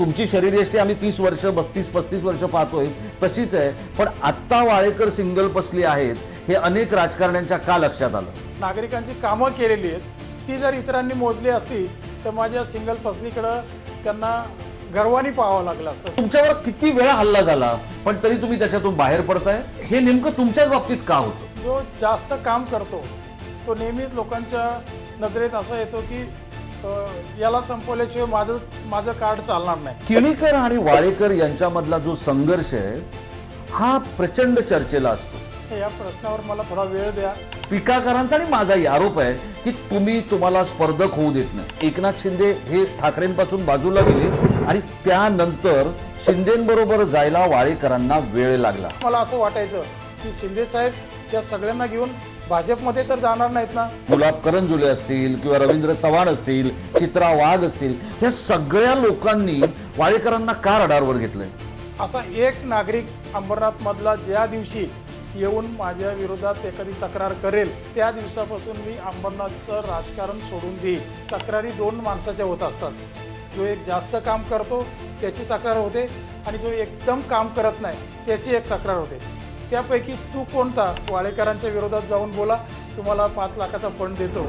तुमची शरीरयष्टी आम्ही 30 वर्ष 32-35 वर्ष पाहतोय तशीच आहे, पण आत्ता वाळेकर सिंगल पसली आहेत हे अनेक राजकारण्यांच्या का लक्षात आलं? नागरिकांची कामं केलेली आहेत ती जर इतरांनी मोजली असती तर माझ्या सिंगल पसलीकडे त्यांना गर्वाने पाहावं लागलं असतं। तुमच्यावर किती वेळा हल्ला झाला पण तरी तुम्ही त्याच्यातून बाहेर पडताय, हे नेमकं तुमच्याच बाबतीत का होतं? जो जास्त काम करतो तो नेहमीच लोकांच्या नजरेत असा येतो की याला संपवल्याशिवाय माझं कार्ड चालणार नाही। केणेकर आणि वाळेकर यांच्यामधला जो संघर्ष आहे हा प्रचंड चर्चेला असतो। या प्रश्नावर मला थोडा वेळ द्या। टीकाकारांचा आणि माझाही आरोप आहे की तुम्हाला स्पर्धक होऊ देत नाही। एकनाथ शिंदे हे ठाकरेंपासून बाजूला गेले आणि त्यानंतर शिंदेंबरोबर जायला वाळेकरांना वेळ लागला। मला असं वाटायचं की शिंदे साहेब त्या सगळ्यांना घेऊन भाजपमध्ये तर जाणार नाहीत ना। गुलाब करंजुले असतील किंवा रवींद्र चव्हाण असतील, चित्रा वाघ असतील, या सगळ्या लोकांनी वाळेकरांना का रडारवर घेतलंय? असा एक नागरिक अंबरनाथ मधला ज्या दिवशी येऊन माझ्या विरोधात एखादी तक्रार करेल त्या दिवसापासून मी अंबरनाथचं राजकारण सोडून देईन। तक्रारी दोन माणसाच्या होत असतात, जो एक जास्त काम करतो त्याची तक्रार होते आणि जो एकदम काम करत नाही त्याची एक तक्रार होते। त्यापैकी तू कोणता? वाळेकरांच्या विरोधात जाऊन बोला, तुम्हाला 5 लाखाचा फंड देतो।